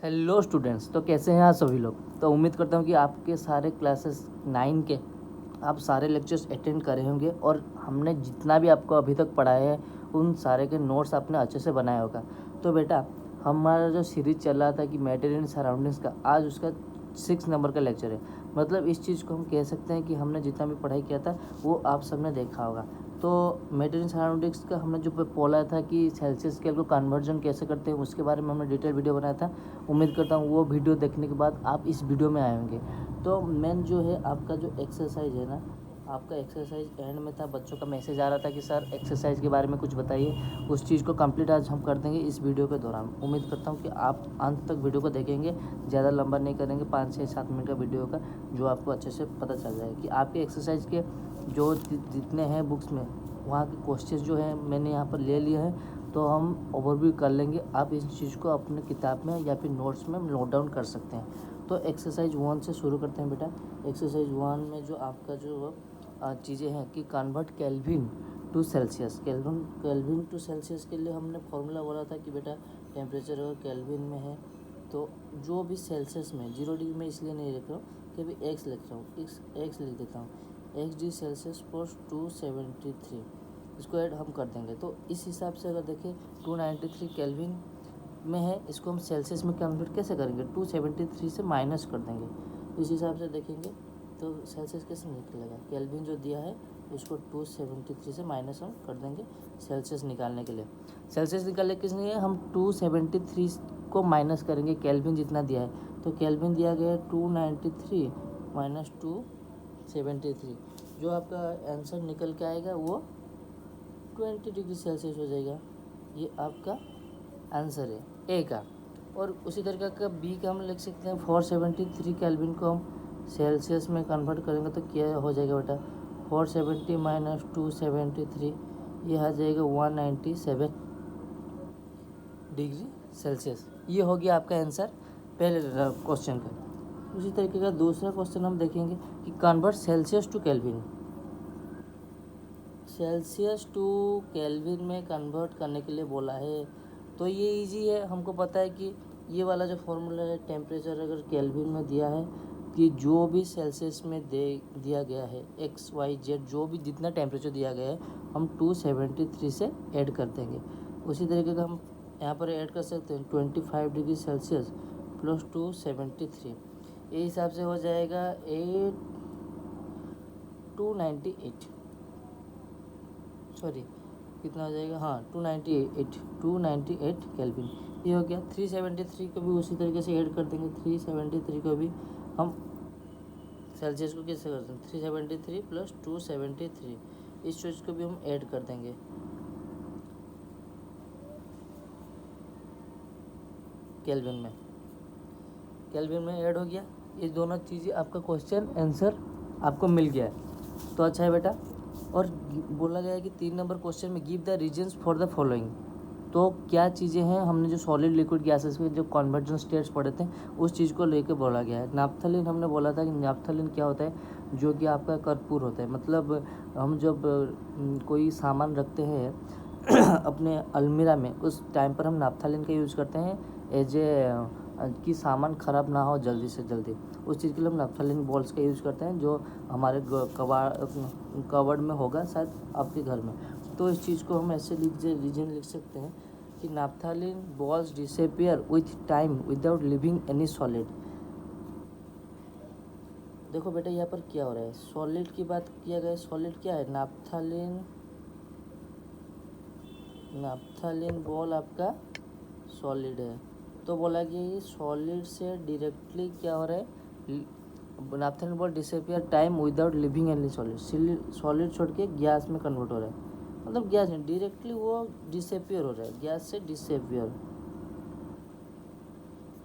Hello students, तो कैसे हैं आप सभी लोग। तो उम्मीद करता हूँ कि आपके सारे क्लासेस 9 के आप सारे लेक्चर्स अटेंड करे होंगे और हमने जितना भी आपको अभी तक पढ़ाया है उन सारे के नोट्स आपने अच्छे से बनाया होगा। तो बेटा, हमारा जो सीरीज़ चल रहा था कि मैटर एंड सराउंडिंग्स का, आज उसका 6 नंबर का लेक्चर है। मतलब इस चीज़ को हम कह सकते हैं कि हमने जितना भी पढ़ाई किया था वो आप सबने देखा होगा। तो मैटर एंड सराउंडिंग्स का हमने जो बोला था कि सेल्सियस स्केल को कन्वर्जन कैसे करते हैं, उसके बारे में हमने डिटेल वीडियो बनाया था। उम्मीद करता हूँ वो वीडियो देखने के बाद आप इस वीडियो में आए होंगे। तो मेन जो है आपका जो एक्सरसाइज है ना, आपका एक्सरसाइज एंड में था। बच्चों का मैसेज आ रहा था कि सर एक्सरसाइज के बारे में कुछ बताइए। उस चीज़ को कंप्लीट आज हम कर देंगे इस वीडियो के दौरान। उम्मीद करता हूँ कि आप अंत तक वीडियो को देखेंगे, ज़्यादा लंबा नहीं करेंगे, 5 से 7 मिनट का वीडियो का, जो आपको अच्छे से पता चल जाए कि आपके एक्सरसाइज के जो जितने हैं बुक्स में, वहाँ के क्वेश्चंस जो हैं मैंने यहाँ पर ले लिए हैं। तो हम ओवरव्यू कर लेंगे। आप इस चीज़ को अपने किताब में या फिर नोट्स में नोट डाउन कर सकते हैं। तो एक्सरसाइज 1 से शुरू करते हैं बेटा। एक्सरसाइज 1 में जो आपका जो चीज़ें हैं कि convert kelvin to Celsius. Kelvin to Celsius के लिए हमने फॉर्मूला बोला था कि बेटा टेम्परेचर अगर केल्विन में है तो जो भी सेल्सियस में 0 डिग्री में इसलिए नहीं लिख रहा हूँ कि अभी एक्स लिख रहा हूँ, एक्स लिख देता हूँ। एक्स डी सेल्सियस प्लस 273, इसको ऐड हम कर देंगे। तो इस हिसाब से अगर देखें 293 केल्विन में है, इसको हम सेल्सियस में कन्वर्ट कैसे करेंगे, 273 से माइनस कर देंगे। इस हिसाब से देखेंगे तो सेल्सियस कैसे निकलेगा, केल्विन जो दिया है उसको 273 से माइनस हम कर देंगे सेल्सियस निकालने के लिए। सेल्सियस निकालने किस लिए हम 273 को माइनस करेंगे केल्विन जितना दिया है। तो केल्विन दिया गया है 293 माइनस 273, जो आपका आंसर निकल के आएगा वो 20 डिग्री सेल्सियस हो जाएगा। ये आपका आंसर है ए का। और उसी तरीके का बी का हम लिख सकते हैं 473 केल्विन को हम सेल्सियस में कन्वर्ट करेंगे तो क्या हो जाएगा बेटा, 470 माइनस 273, ये आ जाएगा 197 डिग्री सेल्सियस। ये हो गया आपका आंसर पहले क्वेश्चन का। उसी तरीके का दूसरा क्वेश्चन हम देखेंगे कि convert Celsius to kelvin. Celsius to kelvin में कन्वर्ट करने के लिए बोला है। तो ये इजी है, हमको पता है कि ये वाला जो फॉर्मूला है, टेम्परेचर अगर केल्विन में दिया है कि जो भी सेल्सियस में दिया गया है एक्स वाई जेड, जो भी जितना टेम्परेचर दिया गया है हम 273 से ऐड कर देंगे। उसी तरीके का हम यहाँ पर ऐड कर सकते हैं 25 डिग्री सेल्सियस प्लस 273, ये हिसाब से हो जाएगा 298, सॉरी कितना हो जाएगा, हाँ 298 केल्विन। ये हो गया। 373 को भी उसी तरीके से ऐड कर देंगे। 373 को भी हम सेल्सियस को कैसे करते हैं, 373 प्लस 273, इस चीज़ को भी हम ऐड कर देंगे केल्विन में। केल्विन में ऐड हो गया। ये दोनों चीज़ें आपका क्वेश्चन आंसर आपको मिल गया है। तो अच्छा है बेटा। और बोला गया है कि 3 नंबर क्वेश्चन में give the reasons for the following. तो क्या चीज़ें हैं, हमने जो सॉलिड लिक्विड गैसेस के जो कन्वर्जन स्टेट्स पढ़े थे उस चीज़ को लेके बोला गया है। नाफ्थलीन हमने बोला था कि नाफ्थलीन क्या होता है, जो कि आपका कर्पूर होता है। मतलब हम जब कोई सामान रखते हैं अपने अलमीरा में, उस टाइम पर हम नाफ्थलीन का यूज़ करते हैं एज ए कि सामान ख़राब ना हो जल्दी से जल्दी। उस चीज़ के लिए हम नाफ्थलीन बॉल्स का यूज़ करते हैं, जो हमारे कवर्ड में होगा शायद आपके घर में। तो इस चीज़ को हम ऐसे रीजन लिख सकते हैं कि naphthalene balls disappear with time without leaving any solid. देखो बेटा यहाँ पर क्या हो रहा है, सॉलिड की बात किया गया है। सॉलिड क्या है, नाफ्थलीन बॉल आपका सॉलिड है। तो बोला गया ये सॉलिड से डायरेक्टली क्या हो रहा है, naphthalene ball disappear time without leaving any solid. Solid छोड़ के गैस में कन्वर्ट हो रहा है। मतलब गैस में डायरेक्टली वो डिसअपियर हो रहा है, गैस से डिसअपियर।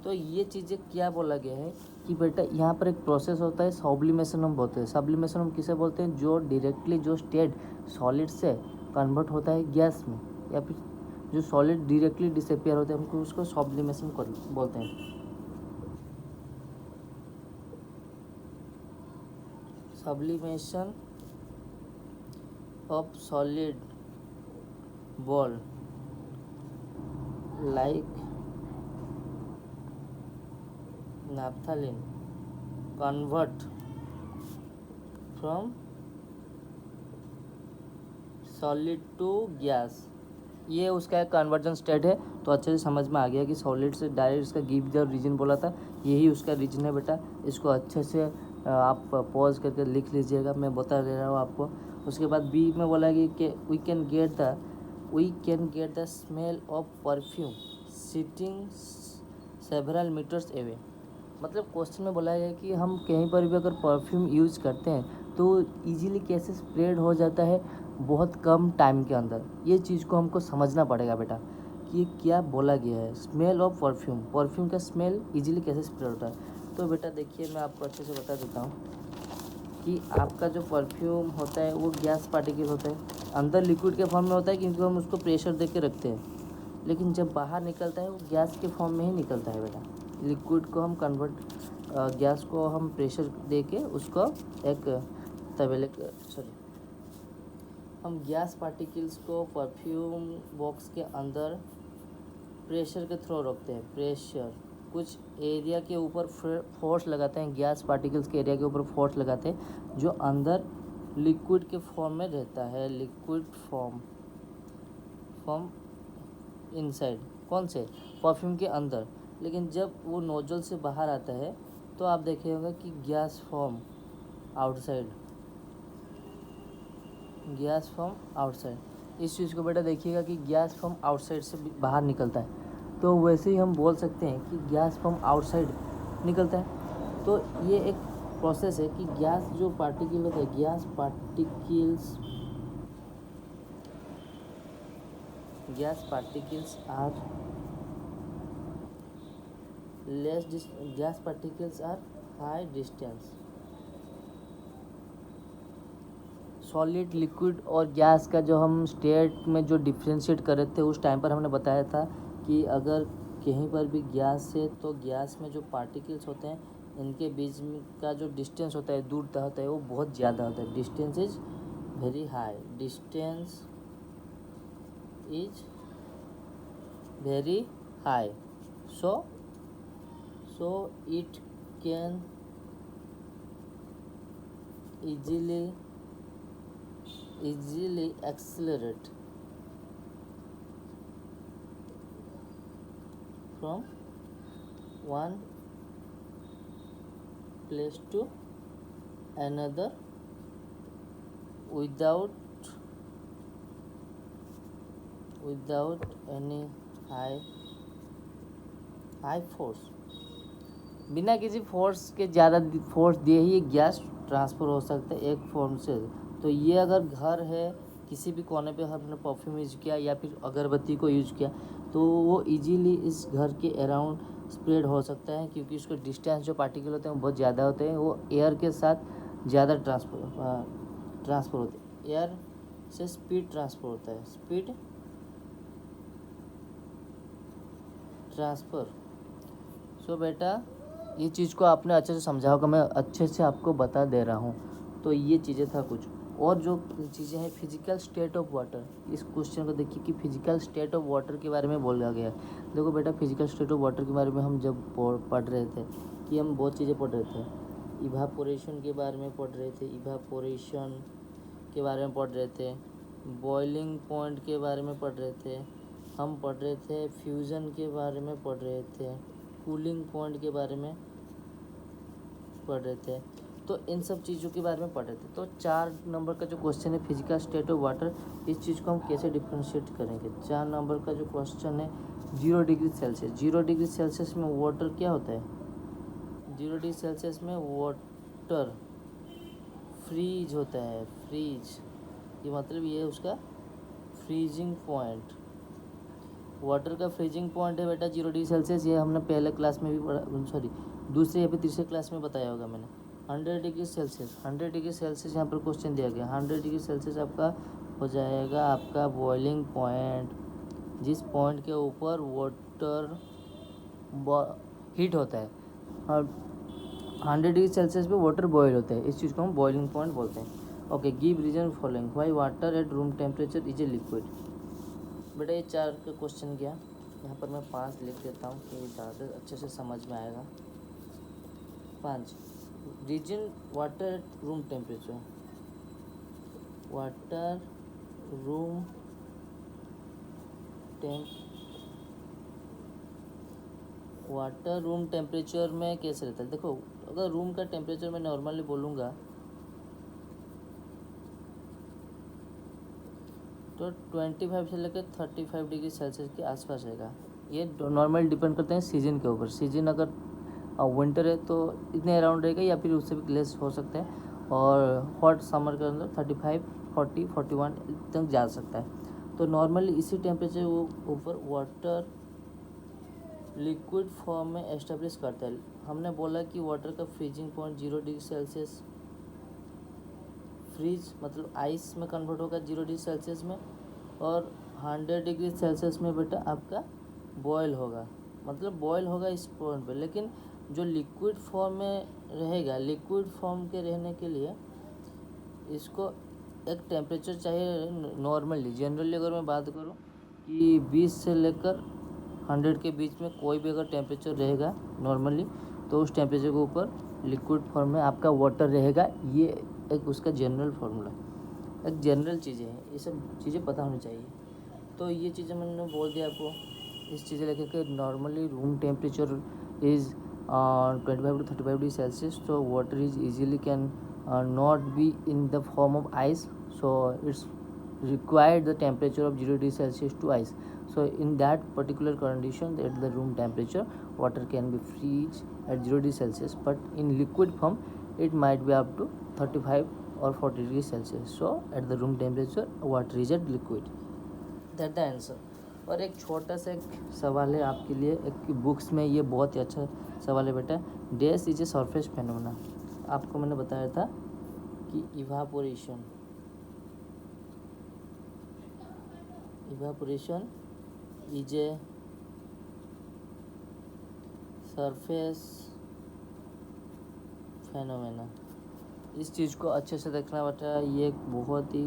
तो ये चीज़ें क्या बोला गया है कि बेटा यहाँ पर एक प्रोसेस होता है सब्लिमेशन हम बोलते हैं। सब्लिमेशन हम किसे बोलते हैं, जो डायरेक्टली जो स्टेट सॉलिड से कन्वर्ट होता है गैस में, या फिर जो सॉलिड डायरेक्टली डिसअपियर होते हैं हमको उसको सब्लिमेशन बोलते हैं। Sublimation of solid ball like naphthalene convert from solid to gas, ये उसका एक कन्वर्जन स्टेट है। तो अच्छे से समझ में आ गया कि सॉलिड से डायरेक्ट इसका गिव द रीजन बोला था, यही उसका रीजन है बेटा। इसको अच्छे से आप पॉज करके लिख लीजिएगा, मैं बता दे रहा हूँ आपको। उसके बाद बी में बोला कि we can get the smell of perfume sitting several metres away. मतलब क्वेश्चन में बोला गया कि हम कहीं पर भी अगर परफ्यूम यूज़ करते हैं तो इजीली कैसे स्प्रेड हो जाता है बहुत कम टाइम के अंदर। ये चीज़ को हमको समझना पड़ेगा बेटा कि ये क्या बोला गया है। स्मेल ऑफ परफ्यूम का स्मेल इजीली कैसे स्प्रेड होता है। तो बेटा देखिए, मैं आपको अच्छे से बता देता हूँ कि आपका जो परफ्यूम होता है वो गैस पार्टिकल होता है, अंदर लिक्विड के फॉर्म में होता है क्योंकि हम उसको प्रेशर दे के रखते हैं, लेकिन जब बाहर निकलता है वो गैस के फॉर्म में ही निकलता है बेटा। लिक्विड को हम गैस को हम प्रेशर दे के उसको एक तवेले हम गैस पार्टिकल्स को परफ्यूम बॉक्स के अंदर प्रेशर के थ्रू रखते हैं। प्रेशर कुछ एरिया के ऊपर फोर्स लगाते हैं, गैस पार्टिकल्स के एरिया के ऊपर फोर्स लगाते हैं जो अंदर लिक्विड के फॉर्म में रहता है। लिक्विड फॉर्म इनसाइड, कौन से परफ्यूम के अंदर। लेकिन जब वो नोजल से बाहर आता है तो आप देखे होंगे कि गैस फॉर्म आउटसाइड। इस चीज़ को बेटा देखिएगा कि गैस फॉर्म आउटसाइड से बाहर निकलता है। तो वैसे ही हम बोल सकते हैं कि गैस फॉर्म आउटसाइड निकलता है। तो ये एक प्रोसेस है कि गैस जो पार्टिकल होता है, gas particles are high distance. Solid, liquid और गैस का जो हम स्टेट में जो डिफ्रेंशिएट कर रहे थे उस टाइम पर हमने बताया था कि अगर कहीं पर भी गैस है तो गैस में जो पार्टिकल्स होते हैं इनके बीच में का जो डिस्टेंस होता है, दूरता होता है, वो बहुत ज़्यादा होता है। Distance is very high, so it can easily accelerate from one place to another without any high force। बिना किसी फोर्स के, ज़्यादा फोर्स दिए ही गैस ट्रांसफ़र हो सकता है एक फॉर्म से। तो ये अगर घर है, किसी भी कोने पे हमने परफ्यूम यूज़ किया या फिर अगरबत्ती को यूज़ किया तो वो इजीली इस घर के अराउंड स्प्रेड हो सकता है क्योंकि उसके डिस्टेंस जो पार्टिकल होते हैं वो बहुत ज़्यादा होते हैं, वो एयर के साथ ज़्यादा ट्रांसफ़र होते हैं। एयर से स्पीड ट्रांसफ़र होता है, स्पीड ट्रांसफ़र। सो बेटा ये चीज़ को आपने अच्छे से समझा होगा, मैं अच्छे से आपको बता दे रहा हूँ। तो ये चीज़ें था कुछ और जो चीज़ें हैं। फिजिकल स्टेट ऑफ वाटर, इस क्वेश्चन को देखिए कि फिजिकल स्टेट ऑफ वाटर के बारे में बोला गया है। देखो बेटा, फिजिकल स्टेट ऑफ वाटर के बारे में हम जब पढ़ रहे थे कि हम बहुत चीज़ें पढ़ रहे थे। इवापोरेशन के बारे में पढ़ रहे थे, इवापोरेशन के बारे में पढ़ रहे थे, बॉइलिंग पॉइंट के बारे में पढ़ रहे थे, हम पढ़ रहे थे फ्यूज़न के बारे में पढ़ रहे थे, कूलिंग पॉइंट के बारे में पढ़ रहे थे। तो इन सब चीज़ों के बारे में पढ़ रहे थे। तो 4 नंबर का जो क्वेश्चन है फिजिकल स्टेट ऑफ वाटर, इस चीज़ को हम कैसे डिफ्रेंशिएट करेंगे। 4 नंबर का जो क्वेश्चन है 0 डिग्री सेल्सियस। 0 डिग्री सेल्सियस में वाटर क्या होता है? 0 डिग्री सेल्सियस में वाटर फ्रीज होता है। फ्रीज, ये मतलब ये उसका फ्रीजिंग पॉइंट, वाटर का फ्रीजिंग पॉइंट है बेटा 0 डिग्री सेल्सियस। ये हमने पहले क्लास में भी पढ़ा, दूसरे या फिर तीसरे क्लास में बताया होगा मैंने। 100 डिग्री सेल्सियस, 100 डिग्री सेल्सियस यहाँ पर क्वेश्चन दिया गया। 100 डिग्री सेल्सियस आपका हो जाएगा आपका बॉइलिंग पॉइंट, जिस पॉइंट के ऊपर वाटर हीट होता है। और 100 डिग्री सेल्सियस पे वाटर बॉयल होता है, इस चीज़ को हम बॉइलिंग पॉइंट बोलते हैं। Okay, give reason following why water at room temperature is a liquid. बेटा ये 4 का क्वेश्चन गया, यहाँ पर मैं 5 लिख देता हूँ कि ज़्यादा अच्छे से समझ में आएगा। 5 reason water at room temperature, water room water room temperature में कैसे रहता है। देखो अगर रूम का टेम्परेचर मैं नॉर्मली बोलूँगा तो 25 से लेकर 35 डिग्री सेल्सियस के आसपास रहेगा। ये नॉर्मल डिपेंड करते हैं सीजन के ऊपर। सीजन अगर विंटर है तो इतने अराउंड रहेगा या फिर उससे भी लेस हो सकता है, और हॉट समर के अंदर 35, 40, 41 तक जा सकता है। तो नॉर्मली इसी टेम्परेचर के ऊपर वाटर लिक्विड फॉर्म में एस्टेब्लिश करता है। हमने बोला कि वाटर का freezing point 0 degree Celsius, freeze मतलब आइस में कन्वर्ट होगा 0 डिग्री सेल्सियस में, और 100 डिग्री सेल्सियस में बेटा आपका बॉयल होगा, मतलब बॉयल होगा इस पॉइंट पे। लेकिन जो लिक्विड फॉर्म में रहेगा, लिक्विड फॉर्म के रहने के लिए इसको एक टेम्परेचर चाहिए नॉर्मली। जनरली अगर मैं बात करूँ कि 20 से लेकर 100 के बीच में कोई भी अगर टेम्परेचर रहेगा नॉर्मली, तो उस टेम्परेचर के ऊपर लिक्विड फॉर्म में आपका वाटर रहेगा। ये एक उसका जनरल फार्मूला, एक जनरल चीज़ें हैं, ये सब चीज़ें पता होनी चाहिए। तो ये चीज़ें मैंने बोल दिया आपको। इस चीज़ें लेकर के normally room temperature is 25 to 35 degree Celsius, तो water is easily can not be in the form of ice, so it's required the temperature of 0 degree Celsius to ice. So in that particular condition, at the room temperature, water can be freeze at 0 degree Celsius, but in liquid form it might be up to 35 or 40 degrees Celsius. So at the room temperature water is at liquid. That's the answer. और एक छोटा सा एक सवाल है आपके लिए, एक बुक्स में ये बहुत ही अच्छा सवाल है बेटा। Dash is a surface phenomena. आपको मैंने बताया था कि evaporation is a surface phenomena. इस चीज़ को अच्छे से देखना बेटा, ये एक बहुत ही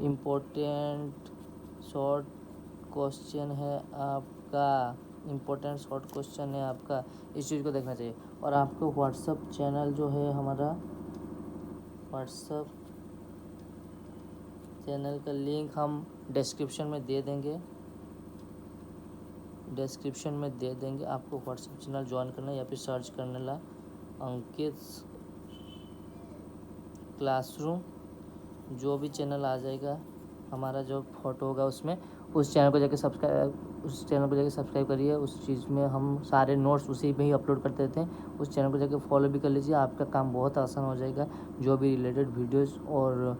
इम्पोर्टेंट शॉर्ट क्वेश्चन है आपका, इम्पोर्टेंट शॉर्ट क्वेश्चन है आपका। इस चीज़ को देखना चाहिए। और आपको व्हाट्सएप चैनल जो है हमारा, व्हाट्सएप चैनल का लिंक हम डिस्क्रिप्शन में दे देंगे, आपको व्हाट्सएप चैनल ज्वाइन करना या फिर सर्च करने ला अंकित क्लासरूम, जो भी चैनल आ जाएगा हमारा जो फोटो होगा उसमें, उस चैनल को जाके सब्सक्राइब करिए। उस चीज़ में हम सारे नोट्स उसी में ही अपलोड करते रहते हैं। उस चैनल को जाके फॉलो भी कर लीजिए, आपका काम बहुत आसान हो जाएगा। जो भी रिलेटेड वीडियोस और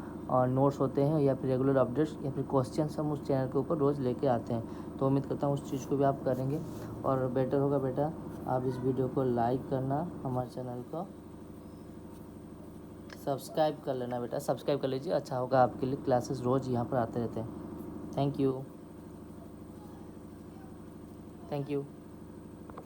नोट्स होते हैं या फिर रेगुलर अपडेट्स या फिर क्वेश्चंस हम उस चैनल के ऊपर रोज़ लेके आते हैं। तो उम्मीद करता हूँ उस चीज़ को भी आप करेंगे, और बेटर होगा बेटा आप इस वीडियो को लाइक करना, हमारे चैनल को सब्सक्राइब कर लेना बेटा, सब्सक्राइब कर लीजिए। अच्छा होगा आपके लिए, क्लासेस रोज़ यहाँ पर आते रहते हैं। Thank you.